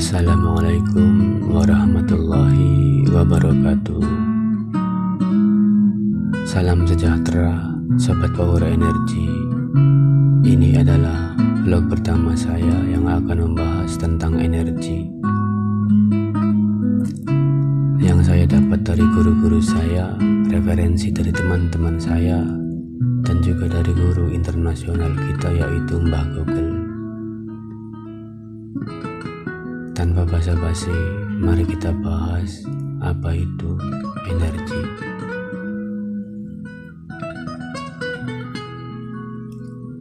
Assalamualaikum warahmatullahi wabarakatuh. Salam sejahtera Sobat Power Energy. Ini adalah vlog pertama saya yang akan membahas tentang energi yang saya dapat dari guru-guru saya, referensi dari teman-teman saya, dan juga dari guru internasional kita yaitu Mbah Google. Tanpa basa-basi, mari kita bahas apa itu energi.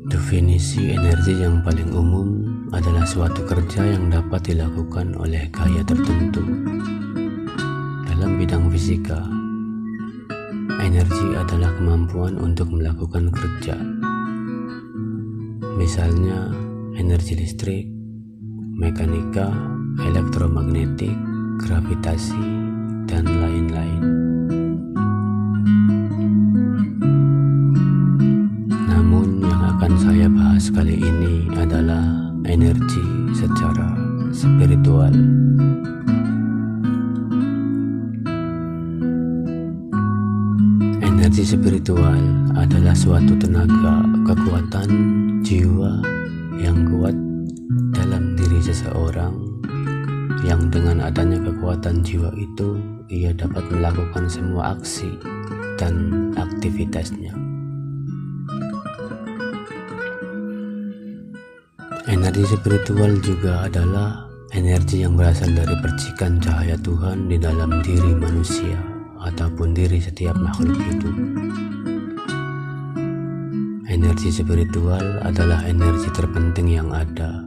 Definisi energi yang paling umum adalah suatu kerja yang dapat dilakukan oleh gaya tertentu. Dalam bidang fisika, energi adalah kemampuan untuk melakukan kerja. Misalnya, energi listrik, mekanika, elektromagnetik, gravitasi, dan lain-lain. Namun yang akan saya bahas kali ini adalah energi secara spiritual. Energi spiritual adalah suatu tenaga, kekuatan jiwa yang kuat dalam diri seseorang, yang dengan adanya kekuatan jiwa itu ia dapat melakukan semua aksi dan aktivitasnya. Energi spiritual juga adalah energi yang berasal dari percikan cahaya Tuhan di dalam diri manusia ataupun diri setiap makhluk hidup. Energi spiritual adalah energi terpenting yang ada.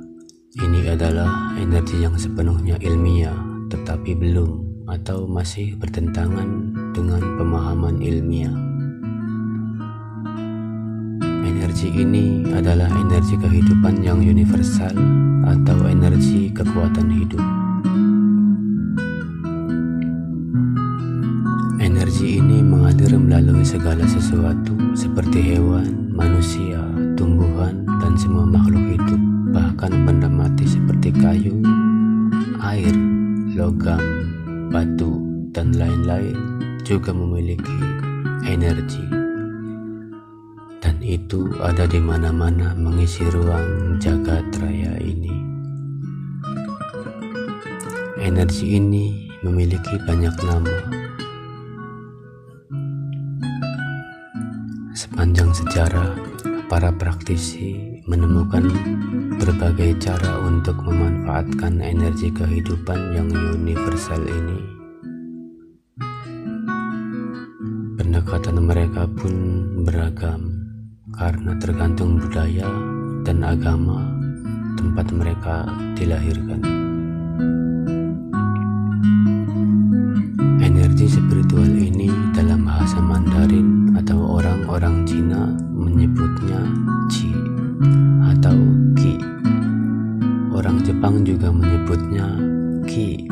Ini adalah energi yang sepenuhnya ilmiah, tetapi belum atau masih bertentangan dengan pemahaman ilmiah. Energi ini adalah energi kehidupan yang universal atau energi kekuatan hidup. Energi ini mengalir melalui segala sesuatu seperti hewan, manusia, tumbuhan, dan semua makhluk hidup. Bahkan benda mati seperti kayu, air, logam, batu, dan lain-lain juga memiliki energi. Dan itu ada di mana-mana mengisi ruang jagat raya ini. Energi ini memiliki banyak nama. Sepanjang sejarah, para praktisi menemukan berbagai cara untuk memanfaatkan energi kehidupan yang universal ini. Pendekatan mereka pun beragam karena tergantung budaya dan agama tempat mereka dilahirkan. Energi spiritual ini dalam bahasa Mandarin atau orang-orang Cina menyebutnya Qi atau Qi. Orang Jepang juga menyebutnya Qi.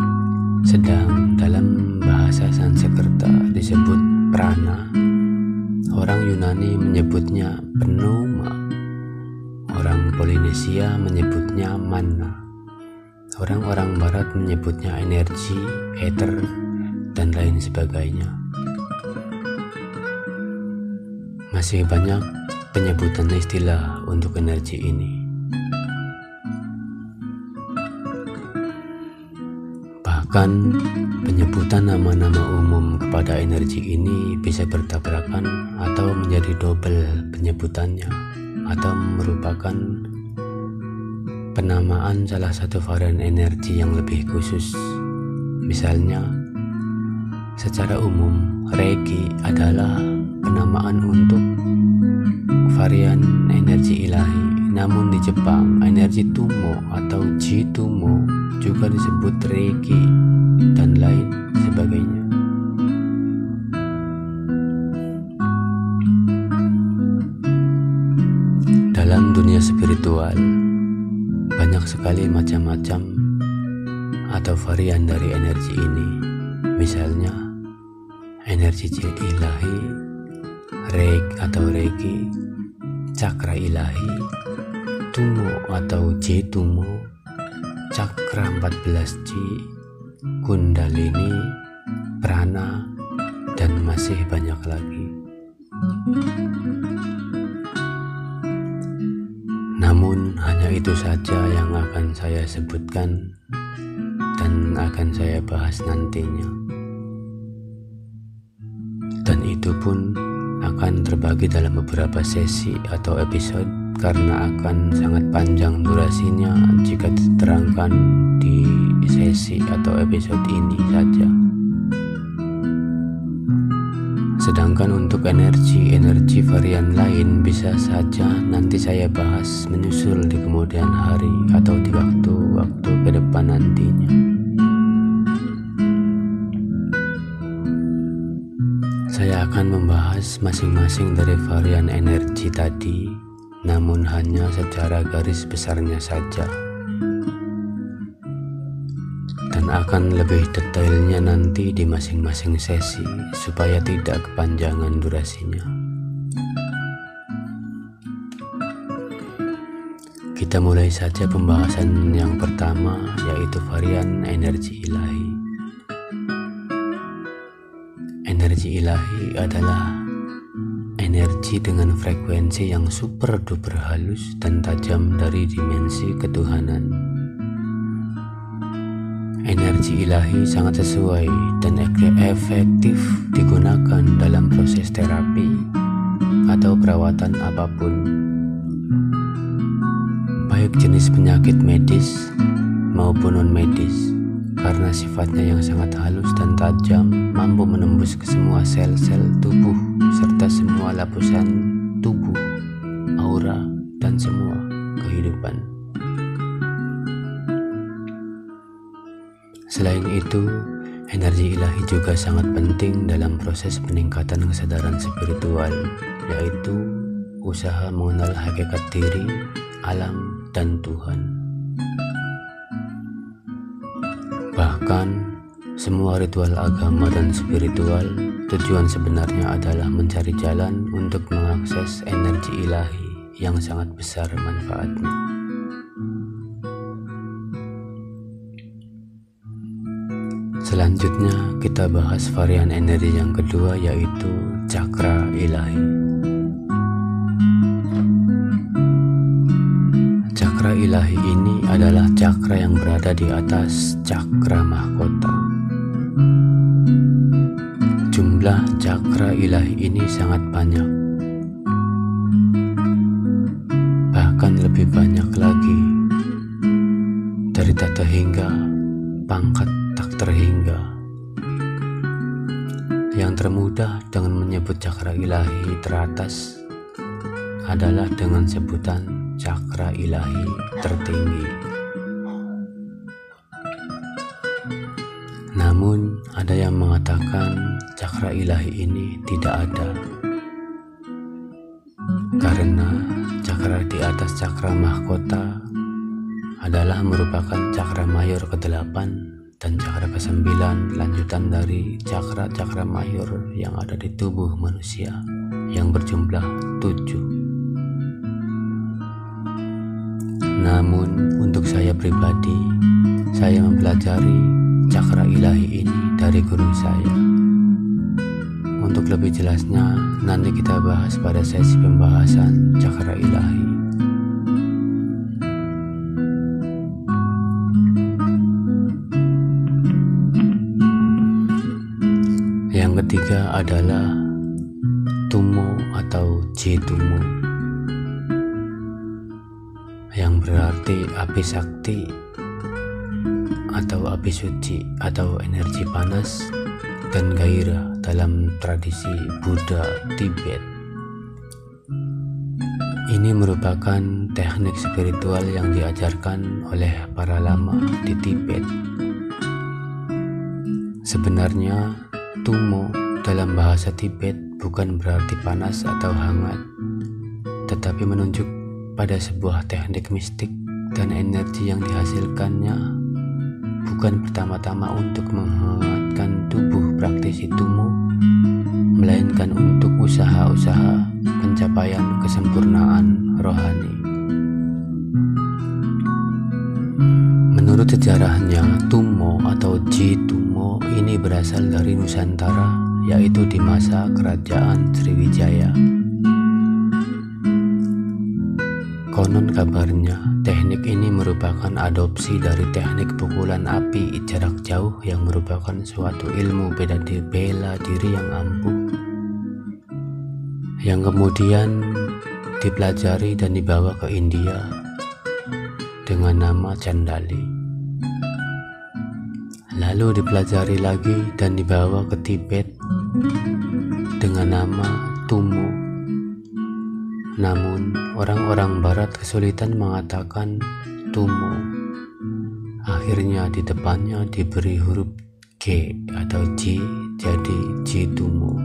Sedang dalam bahasa Sanskerta disebut prana. Orang Yunani menyebutnya pneuma. Orang Polinesia menyebutnya mana. Orang-orang Barat menyebutnya energi, ether, dan lain sebagainya. Masih banyak penyebutan istilah untuk energi ini. Bahkan penyebutan nama-nama umum kepada energi ini bisa bertabrakan atau menjadi double penyebutannya, atau merupakan penamaan salah satu varian energi yang lebih khusus. Misalnya, secara umum Reiki adalah penamaan untuk varian energi ilahi. Namun di Jepang, energi Tumo atau Jitumo juga disebut Reiki dan lain sebagainya. Dalam dunia spiritual, banyak sekali macam-macam atau varian dari energi ini. Misalnya, energi ilahi, Reiki, cakra ilahi, Tumo atau Jitumo, cakra 14G, kundalini, prana, dan masih banyak lagi. Namun hanya itu saja yang akan saya sebutkan dan akan saya bahas nantinya. Dan itu pun akan terbagi dalam beberapa sesi atau episode karena akan sangat panjang durasinya jika diterangkan di sesi atau episode ini saja. Sedangkan untuk energi varian lain bisa saja nanti saya bahas menyusul di kemudian hari atau di waktu-waktu ke depan nantinya. Saya akan membahas masing-masing dari varian energi tadi, namun hanya secara garis besarnya saja. Dan akan lebih detailnya nanti di masing-masing sesi supaya tidak kepanjangan durasinya. Kita mulai saja pembahasan yang pertama, yaitu varian energi ilahi. Energi ilahi adalah energi dengan frekuensi yang super duper halus dan tajam dari dimensi ketuhanan. Energi ilahi sangat sesuai dan efektif digunakan dalam proses terapi atau perawatan apapun, baik jenis penyakit medis maupun non-medis, karena sifatnya yang sangat halus dan tajam mampu menembus ke semua sel-sel tubuh serta semua lapisan tubuh, aura, dan semua kehidupan. Selain itu, energi ilahi juga sangat penting dalam proses peningkatan kesadaran spiritual, yaitu usaha mengenal hakikat diri, alam, dan Tuhan. Bahkan, semua ritual agama dan spiritual tujuan sebenarnya adalah mencari jalan untuk mengakses energi ilahi yang sangat besar manfaatnya. Selanjutnya kita bahas varian energi yang kedua, yaitu cakra ilahi. Cakra ilahi ini adalah cakra yang berada di atas cakra mahkota. Jumlah cakra ilahi ini sangat banyak, bahkan lebih banyak lagi, dari tak terhingga, pangkat tak terhingga. Yang termudah dengan menyebut cakra ilahi teratas adalah dengan sebutan cakra ilahi tertinggi. Namun ada yang mengatakan cakra ilahi ini tidak ada, karena cakra di atas cakra mahkota adalah merupakan cakra mayor ke-8 dan cakra ke-9 lanjutan dari cakra-cakra mayor yang ada di tubuh manusia yang berjumlah 7. Namun untuk saya pribadi, saya mempelajari cakra ilahi ini dari guru saya. Untuk lebih jelasnya nanti kita bahas pada sesi pembahasan cakra ilahi. Yang ketiga adalah Tumo atau Jitumo, yang berarti api sakti atau api suci atau energi panas dan gairah dalam tradisi Buddha Tibet. Ini merupakan teknik spiritual yang diajarkan oleh para lama di Tibet. Sebenarnya Tumo dalam bahasa Tibet bukan berarti panas atau hangat, tetapi menunjuk pada sebuah teknik mistik dan energi yang dihasilkannya bukan pertama-tama untuk menghangatkan tubuh praktisi Tumo, melainkan untuk usaha-usaha pencapaian kesempurnaan rohani. Menurut sejarahnya, Tumo atau Ji Tumo ini berasal dari Nusantara, yaitu di masa kerajaan Sriwijaya. Konon kabarnya, teknik ini merupakan adopsi dari teknik pukulan api jarak jauh yang merupakan suatu ilmu bela diri yang ampuh, yang kemudian dipelajari dan dibawa ke India dengan nama Candali. Lalu dipelajari lagi dan dibawa ke Tibet dengan nama Tumo. Namun, orang-orang barat kesulitan mengatakan Tumo. Akhirnya di depannya diberi huruf G atau J, jadi Ji Tumo.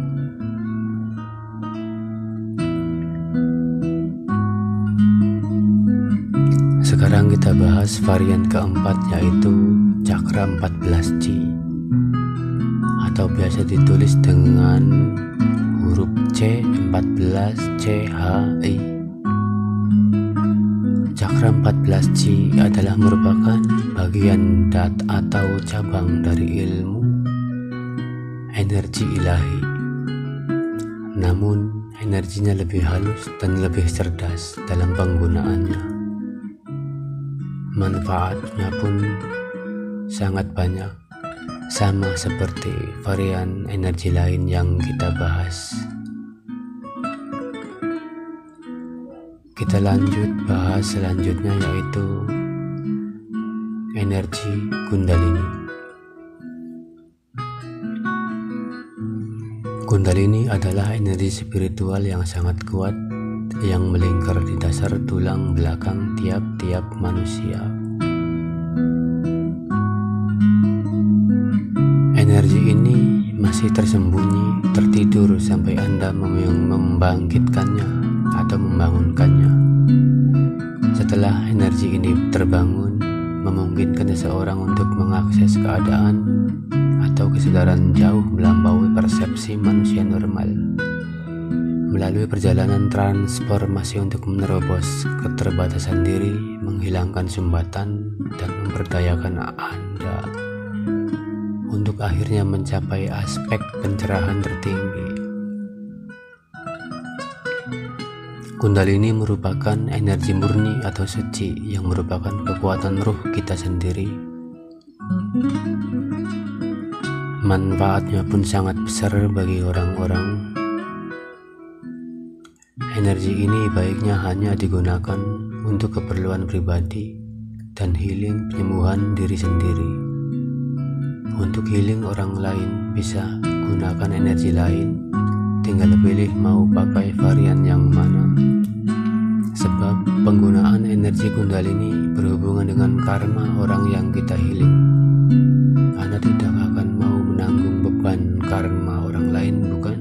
Sekarang kita bahas varian keempat, yaitu Cakra 14Ji, atau biasa ditulis dengan huruf C14CHI. Cakra 14Ji adalah merupakan bagian atau cabang dari ilmu energi ilahi. Namun energinya lebih halus dan lebih cerdas dalam penggunaannya. Manfaatnya pun sangat banyak, sama seperti varian energi lain yang kita bahas. Kita lanjut bahas selanjutnya, yaitu energi Kundalini. Kundalini adalah energi spiritual yang sangat kuat yang melingkar di dasar tulang belakang tiap-tiap manusia. Energi ini masih tersembunyi, tertidur sampai Anda membangkitkannya atau membangunkannya. Setelah energi ini terbangun, memungkinkan seseorang untuk mengakses keadaan atau kesadaran jauh melampaui persepsi manusia normal. Melalui perjalanan transformasi untuk menerobos keterbatasan diri, menghilangkan sumbatan, dan memberdayakan Anda untuk akhirnya mencapai aspek pencerahan tertinggi. Kundalini merupakan energi murni atau suci yang merupakan kekuatan ruh kita sendiri. Manfaatnya pun sangat besar bagi orang-orang. Energi ini baiknya hanya digunakan untuk keperluan pribadi dan healing penyembuhan diri sendiri. Untuk healing orang lain bisa gunakan energi lain, tinggal pilih mau pakai varian yang mana. Sebab penggunaan energi Kundalini berhubungan dengan karma orang yang kita healing. Anda tidak akan mau menanggung beban karma orang lain, bukan?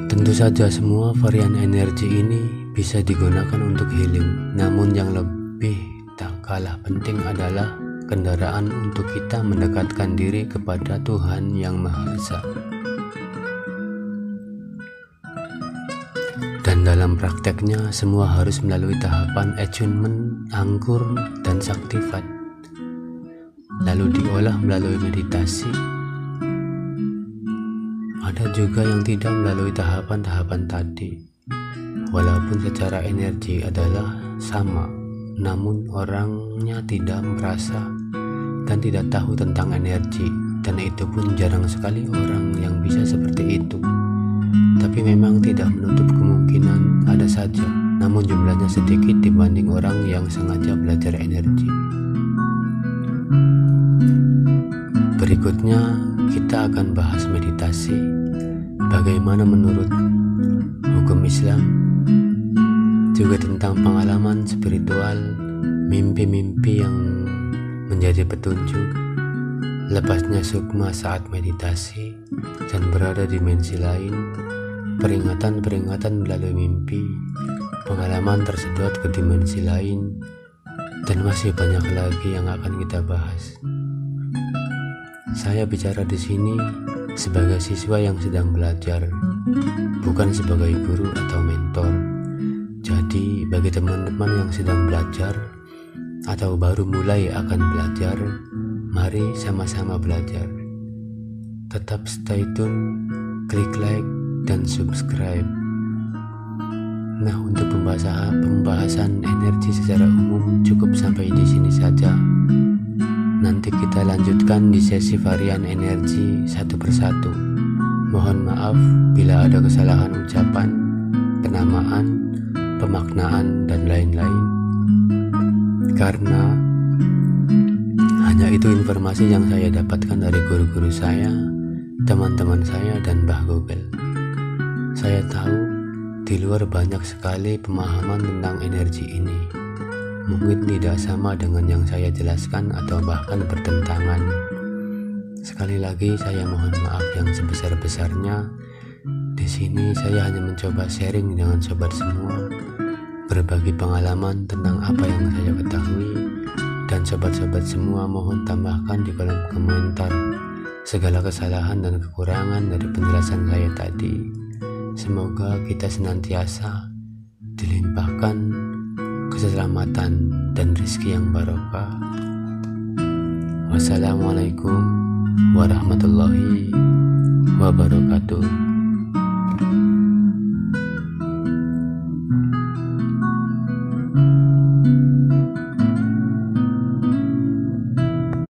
Tentu saja semua varian energi ini bisa digunakan untuk healing, namun yang lebih tak kalah penting adalah kendaraan untuk kita mendekatkan diri kepada Tuhan Yang Maha Esa. Dan dalam prakteknya semua harus melalui tahapan attunement, angkur, dan saktifat. Lalu diolah melalui meditasi. Ada juga yang tidak melalui tahapan-tahapan tadi. Walaupun secara energi adalah sama, namun orangnya tidak merasa dan tidak tahu tentang energi, dan itu pun jarang sekali orang yang bisa seperti itu. Tapi memang tidak menutup kemungkinan ada saja, namun jumlahnya sedikit dibanding orang yang sengaja belajar energi. Berikutnya kita akan bahas meditasi. Bagaimana menurut hukum Islam, juga tentang pengalaman spiritual, mimpi-mimpi yang menjadi petunjuk, lepasnya sukma saat meditasi, dan berada di dimensi lain, peringatan-peringatan melalui mimpi, pengalaman tersedot ke dimensi lain, dan masih banyak lagi yang akan kita bahas. Saya bicara di sini sebagai siswa yang sedang belajar, bukan sebagai guru atau mentor. Jadi bagi teman-teman yang sedang belajar atau baru mulai akan belajar, mari sama-sama belajar. Tetap stay tune, klik like dan subscribe. Nah, untuk pembahasan energi secara umum cukup sampai di sini saja. Nanti kita lanjutkan di sesi varian energi satu persatu. Mohon maaf bila ada kesalahan ucapan, penamaan, pemaknaan, dan lain-lain. Karena hanya itu informasi yang saya dapatkan dari guru-guru saya, teman-teman saya, dan Mbah Google. Saya tahu di luar banyak sekali pemahaman tentang energi ini. Mungkin tidak sama dengan yang saya jelaskan atau bahkan bertentangan. Sekali lagi saya mohon maaf yang sebesar-besarnya. Di sini saya hanya mencoba sharing dengan sobat semua, berbagi pengalaman tentang apa yang saya ketahui, dan sobat-sobat semua mohon tambahkan di kolom komentar segala kesalahan dan kekurangan dari penjelasan saya tadi. Semoga kita senantiasa dilimpahkan keselamatan dan rezeki yang barokah. Wassalamualaikum warahmatullahi wabarakatuh.